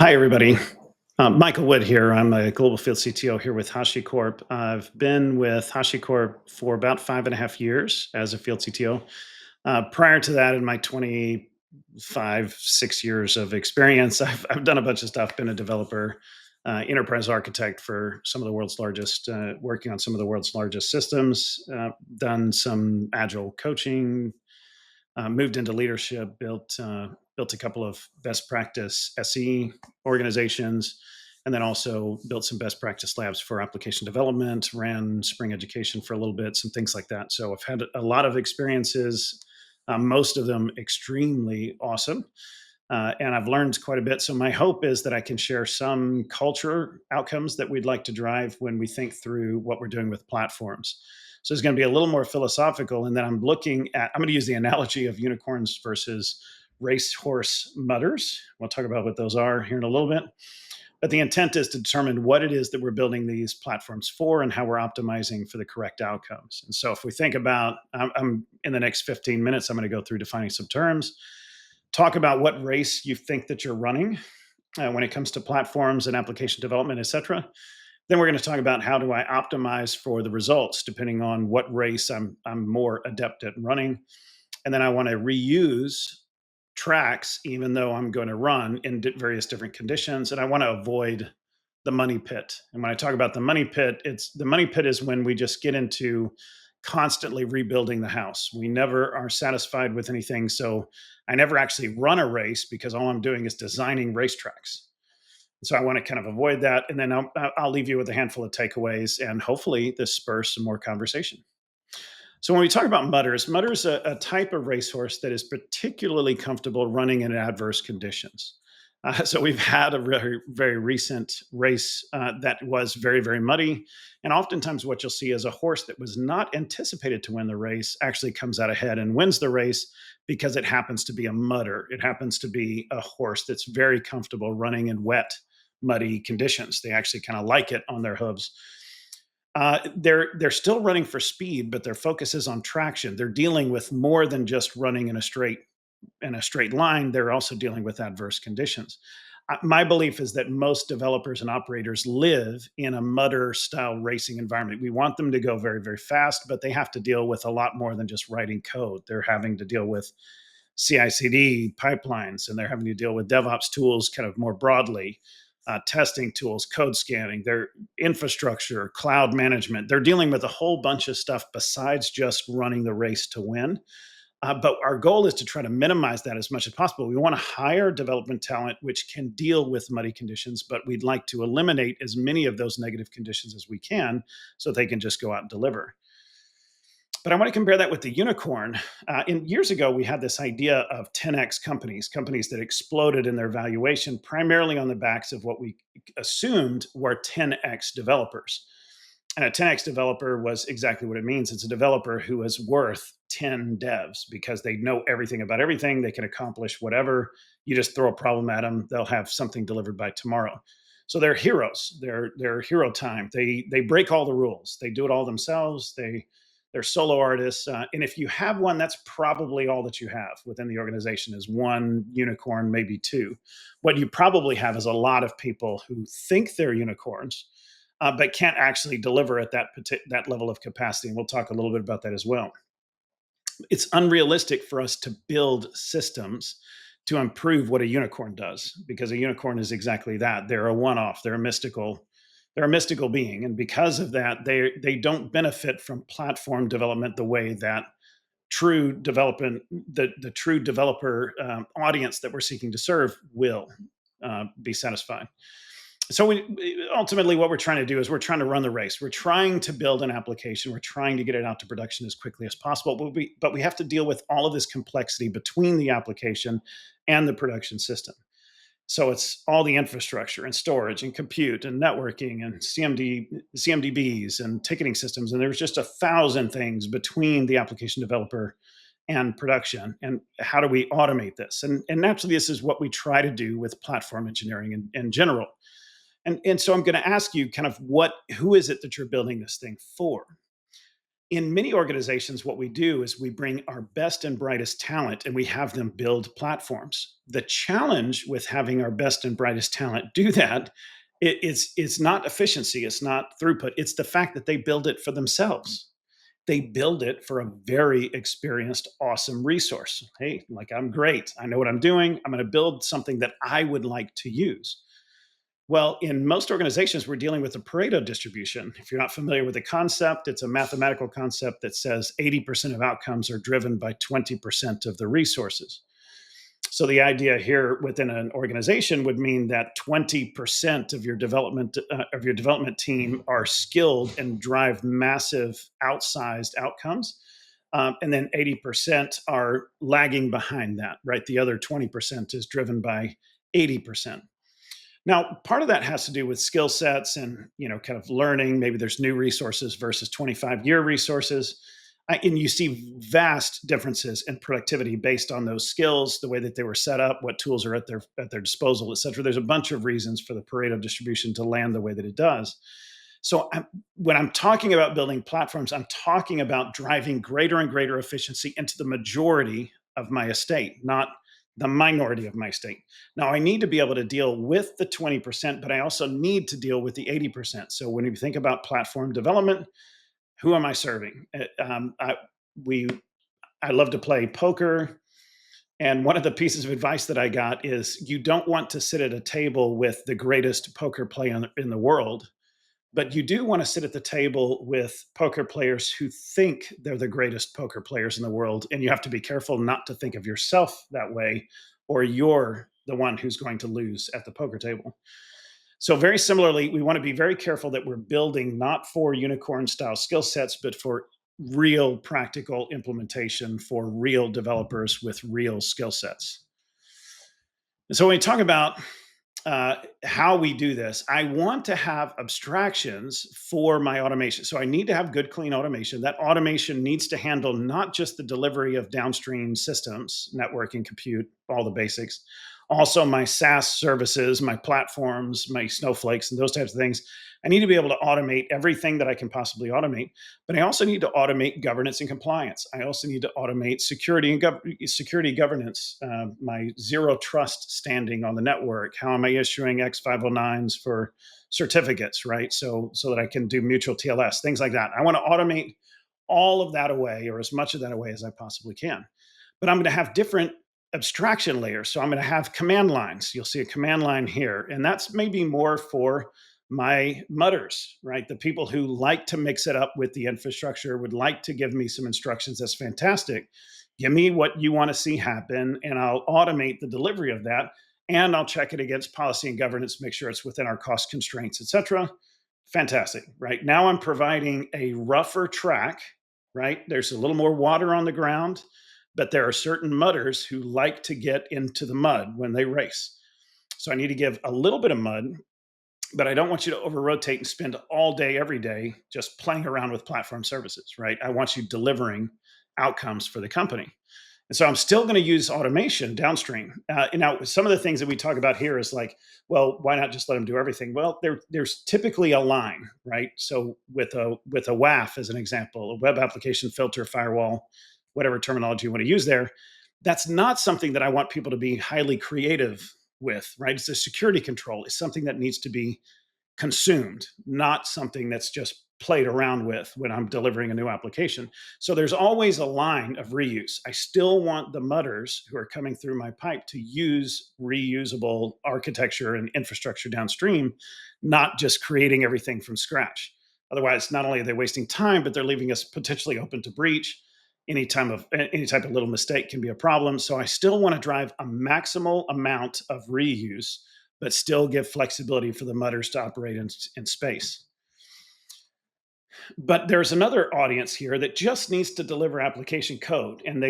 Hi, everybody. Michael Wood here. I'm a global field CTO here with HashiCorp. I've been with HashiCorp for about 5.5 years as a field CTO. Prior to that, in my 25, 6 years of experience, I've done a bunch of stuff, been a developer, enterprise architect for some of the world's largest, working on some of the world's largest systems, done some agile coaching, moved into leadership, built a couple of best practice SE organizations, and then also built some best practice labs for application development. Ran spring education for a little bit, some things like that. So I've had a lot of experiences, most of them extremely awesome. And I've learned quite a bit. So my hope is that I can share some culture outcomes that we'd like to drive when we think through what we're doing with platforms. So it's going to be a little more philosophical. And then I'm going to use the analogy of unicorns versus racehorse mudders. We'll talk about what those are here in a little bit. But the intent is to determine what it is that we're building these platforms for and how we're optimizing for the correct outcomes. And so if we think about, I'm in the next 15 minutes, I'm going to go through defining some terms, talk about what race you think that you're running when it comes to platforms and application development, et cetera. Then we're going to talk about how do I optimize for the results depending on what race I'm more adept at running. And then I want to reuse tracks, even though I'm going to run in various different conditions. And I want to avoid the money pit. And when I talk about the money pit, it's the money pit is when we just get into constantly rebuilding the house. We never are satisfied with anything. So I never actually run a race because all I'm doing is designing racetracks. So I want to kind of avoid that. And then I'll leave you with a handful of takeaways and hopefully this spurs some more conversation. So when we talk about mudders a type of racehorse that is particularly comfortable running in adverse conditions. So we've had a very, very recent race that was very, very muddy. And oftentimes what you'll see is a horse that was not anticipated to win the race actually comes out ahead and wins the race because it happens to be a mudder. It happens to be a horse that's very comfortable running in wet, muddy conditions. They actually kind of like it on their hooves. They're still running for speed, but their focus is on traction. They're dealing with more than just running in a straight line. They're also dealing with adverse conditions. My belief is that most developers and operators live in a mutter style racing environment. We want them to go very, very fast, but they have to deal with a lot more than just writing code. They're having to deal with CI/CD pipelines, and they're having to deal with DevOps tools kind of more broadly, testing tools, code scanning, their infrastructure, cloud management. They're dealing with a whole bunch of stuff besides just running the race to win. But our goal is to try to minimize that as much as possible. We want to hire development talent which can deal with muddy conditions, but we'd like to eliminate as many of those negative conditions as we can so they can just go out and deliver. But I want to compare that with the unicorn. Years ago, we had this idea of 10x companies, companies that exploded in their valuation, primarily on the backs of what we assumed were 10x developers. And a 10x developer was exactly what it means. It's a developer who is worth 10 devs because they know everything about everything. They can accomplish whatever. You just throw a problem at them, they'll have something delivered by tomorrow. So they're heroes. They're hero time. They break all the rules. They do it all themselves. They're solo artists. And if you have one, that's probably all that you have within the organization is one unicorn, maybe two. What you probably have is a lot of people who think they're unicorns, but can't actually deliver at that level of capacity. And we'll talk a little bit about that as well. It's unrealistic for us to build systems to improve what a unicorn does because a unicorn is exactly that. They're a one-off. They're a mystical being, and because of that, they don't benefit from platform development the way that true development the true developer audience that we're seeking to serve will be satisfied. So ultimately what we're trying to do is we're trying to run the race. We're trying to build an application. We're trying to get it out to production as quickly as possible. But we have to deal with all of this complexity between the application and the production system. So it's all the infrastructure and storage and compute and networking and CMDBs and ticketing systems. And there's just 1,000 things between the application developer and production. And how do we automate this? And naturally, this is what we try to do with platform engineering in general. And so I'm going to ask you kind of who is it that you're building this thing for? In many organizations, what we do is we bring our best and brightest talent and we have them build platforms. The challenge with having our best and brightest talent do that, it's not efficiency, it's not throughput, it's the fact that they build it for themselves. They build it for a very experienced, awesome resource. Hey, like, I'm great. I know what I'm doing. I'm going to build something that I would like to use. Well, in most organizations, we're dealing with a Pareto distribution. If you're not familiar with the concept, it's a mathematical concept that says 80% of outcomes are driven by 20% of the resources. So the idea here within an organization would mean that 20% of your development team are skilled and drive massive outsized outcomes. And then 80% are lagging behind that, right? The other 20% is driven by 80%. Now, part of that has to do with skill sets and, kind of learning. Maybe there's new resources versus 25-year resources. And you see vast differences in productivity based on those skills, the way that they were set up, what tools are at their disposal, et cetera. There's a bunch of reasons for the Pareto distribution to land the way that it does. So when I'm talking about building platforms, I'm talking about driving greater and greater efficiency into the majority of my estate, not the minority of my estate. Now, I need to be able to deal with the 20%, but I also need to deal with the 80%. So when you think about platform development, who am I serving? We I love to play poker, and one of the pieces of advice that I got is you don't want to sit at a table with the greatest poker player in the world, but you do want to sit at the table with poker players who think they're the greatest poker players in the world, and you have to be careful not to think of yourself that way, or you're the one who's going to lose at the poker table. So, very similarly, we want to be very careful that we're building not for unicorn style skill sets, but for real practical implementation for real developers with real skill sets. And so, when we talk about how we do this, I want to have abstractions for my automation. So, I need to have good, clean automation. That automation needs to handle not just the delivery of downstream systems, networking, compute, all the basics, also my SaaS services, my platforms, my snowflakes, and those types of things. I need to be able to automate everything that I can possibly automate, but I also need to automate governance and compliance. I also need to automate security and security governance, my zero trust standing on the network. How am I issuing X509s for certificates, right? So that I can do mutual TLS, things like that. I want to automate all of that away, or as much of that away as I possibly can. But I'm going to have different abstraction layers. So I'm going to have command lines. You'll see a command line here, and that's maybe more for my mutters, right? The people who like to mix it up with the infrastructure, would like to give me some instructions. That's fantastic. Give me what you want to see happen, and I'll automate the delivery of that. And I'll check it against policy and governance, make sure it's within our cost constraints, et cetera. Fantastic, right? Now I'm providing a rougher track, right? There's a little more water on the ground, but there are certain mutters who like to get into the mud when they race. So I need to give a little bit of mud, but I don't want you to over rotate and spend all day, every day just playing around with platform services, right? I want you delivering outcomes for the company. And so I'm still going to use automation downstream. And now, some of the things that we talk about here is like, well, why not just let them do everything? Well, there's typically a line, right? So with a WAF as an example, a web application filter firewall, whatever terminology you want to use there, that's not something that I want people to be highly creative with, right? It's a security control. It's something that needs to be consumed, not something that's just played around with when I'm delivering a new application. So there's always a line of reuse. I still want the mutters who are coming through my pipe to use reusable architecture and infrastructure downstream, not just creating everything from scratch. Otherwise, not only are they wasting time, but they're leaving us potentially open to breach. Any type of little mistake can be a problem. So I still want to drive a maximal amount of reuse, but still give flexibility for the mutters to operate in space. But there's another audience here that just needs to deliver application code, and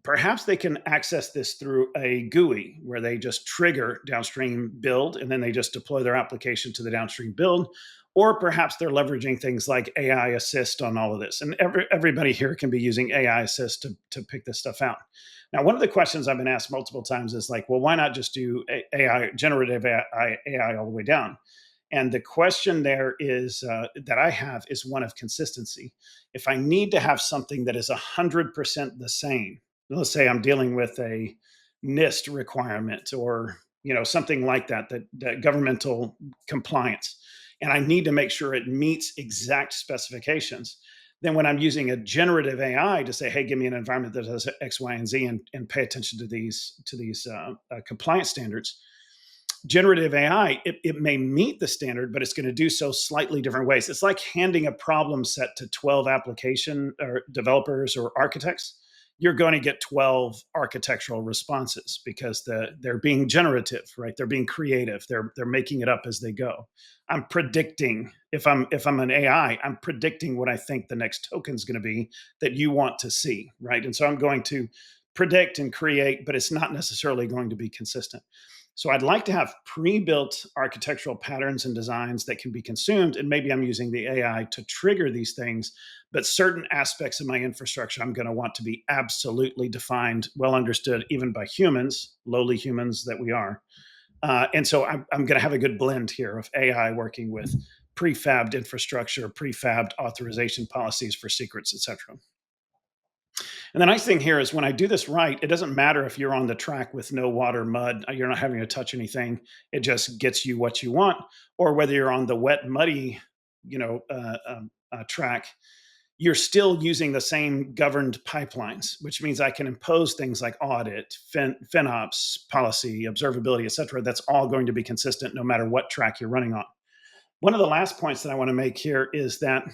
perhaps they can access this through a GUI where they just trigger downstream build and then they just deploy their application to the downstream build. Or perhaps they're leveraging things like AI assist on all of this, and everybody here can be using AI assist to pick this stuff out. Now, one of the questions I've been asked multiple times is like, well, why not just do AI, generative AI all the way down? And the question there is that I have is one of consistency. If I need to have something that is 100% the same, let's say I'm dealing with a NIST requirement or something like that, that governmental compliance, and I need to make sure it meets exact specifications. Then when I'm using a generative AI to say, "Hey, give me an environment that does X, Y, and Z, and pay attention to these compliance standards," generative AI, it may meet the standard, but it's going to do so slightly different ways. It's like handing a problem set to 12 application or developers or architects. You're going to get 12 architectural responses because they're being generative, right? They're being creative. They're making it up as they go. I'm predicting if I'm an AI, I'm predicting what I think the next token is going to be that you want to see, right? And so I'm going to predict and create, but it's not necessarily going to be consistent. So I'd like to have pre-built architectural patterns and designs that can be consumed, and maybe I'm using the AI to trigger these things, but certain aspects of my infrastructure I'm going to want to be absolutely defined, well understood, even by humans, lowly humans that we are. And so I'm going to have a good blend here of AI working with prefabbed infrastructure, prefabbed authorization policies for secrets, et cetera. And the nice thing here is when I do this right, it doesn't matter if you're on the track with no water, mud, you're not having to touch anything. It just gets you what you want. Or whether you're on the wet, muddy, track, you're still using the same governed pipelines, which means I can impose things like audit, FinOps, policy, observability, et cetera. That's all going to be consistent no matter what track you're running on. One of the last points that I want to make here is that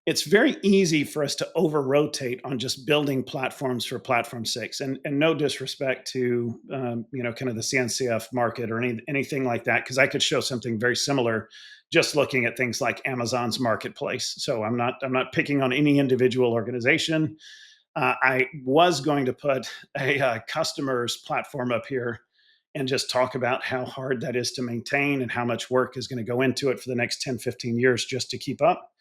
it's very easy for us to over rotate on just building platforms for platform's sakes. And no disrespect to kind of the CNCF market or anything like that, because I could show something very similar just looking at things like Amazon's marketplace. So I'm not picking on any individual organization. I was going to put a customer's platform up here and just talk about how hard that is to maintain and how much work is going to go into it for the next 10, 15 years just to keep up.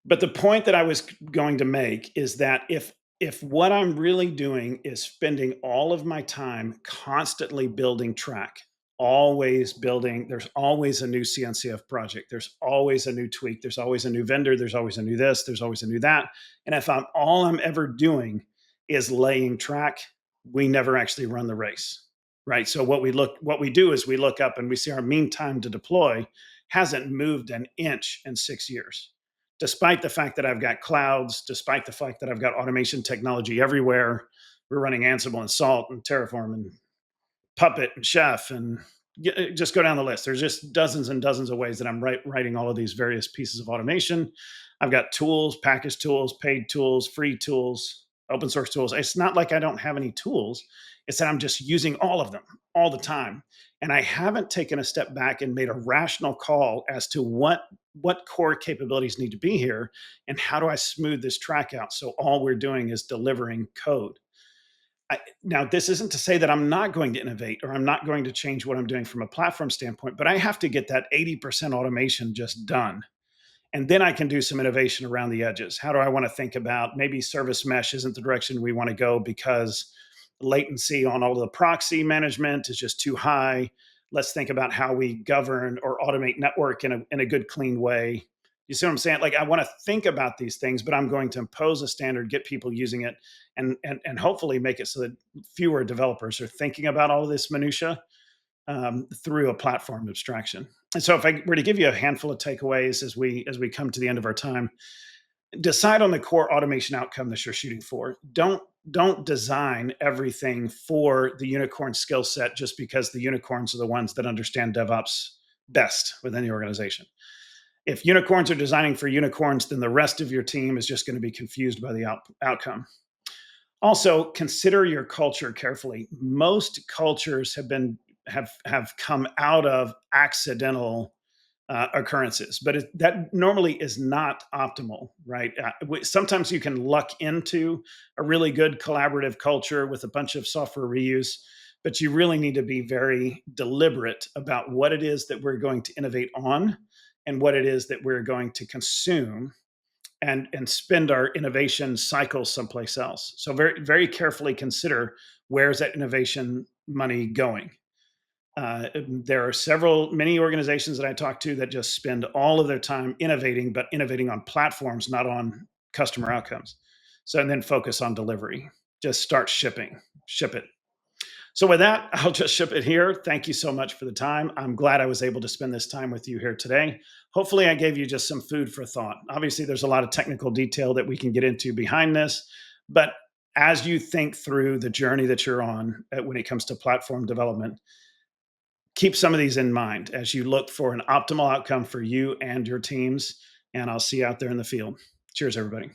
But the point that I was going to make is that if what I'm really doing is spending all of my time constantly building track, always building, there's always a new CNCF project, there's always a new tweak, there's always a new vendor, there's always a new this, there's always a new that. And if I'm ever doing is laying track, we never actually run the race. Right. So what we do is we look up and we see our mean time to deploy hasn't moved an inch in 6 years, despite the fact that I've got clouds, despite the fact that I've got automation technology everywhere. We're running Ansible and Salt and Terraform and Puppet and Chef and just go down the list. There's just dozens and dozens of ways that I'm writing all of these various pieces of automation. I've got tools, package tools, paid tools, free tools, open source tools. It's not like I don't have any tools. It's that I'm just using all of them all the time. And I haven't taken a step back and made a rational call as to what core capabilities need to be here and how do I smooth this track out so all we're doing is delivering code. Now, this isn't to say that I'm not going to innovate or I'm not going to change what I'm doing from a platform standpoint, but I have to get that 80% automation just done. And then I can do some innovation around the edges. How do I want to think about maybe service mesh isn't the direction we want to go because latency on all of the proxy management is just too high. Let's think about how we govern or automate network in a good, clean way. You see what I'm saying? Like I want to think about these things, but I'm going to impose a standard, get people using it, and hopefully make it so that fewer developers are thinking about all of this minutia through a platform abstraction. And so, if I were to give you a handful of takeaways as we come to the end of our time, decide on the core automation outcome that you're shooting for. Don't design everything for the unicorn skill set just because the unicorns are the ones that understand DevOps best within the organization. If unicorns are designing for unicorns, then the rest of your team is just going to be confused by the outcome. Also, consider your culture carefully. Most cultures have come out of accidental occurrences, but that normally is not optimal, right? Sometimes you can luck into a really good collaborative culture with a bunch of software reuse, but you really need to be very deliberate about what it is that we're going to innovate on and what it is that we're going to consume and spend our innovation cycle someplace else. So very, very carefully consider where's that innovation money going. There are many organizations that I talk to that just spend all of their time innovating, but innovating on platforms, not on customer outcomes. So, and then focus on delivery. Just start shipping, ship it. So, with that, I'll just ship it here. Thank you so much for the time. I'm glad I was able to spend this time with you here today. Hopefully, I gave you just some food for thought. Obviously, there's a lot of technical detail that we can get into behind this, but as you think through the journey that you're on when it comes to platform development, keep some of these in mind as you look for an optimal outcome for you and your teams. And I'll see you out there in the field. Cheers, everybody.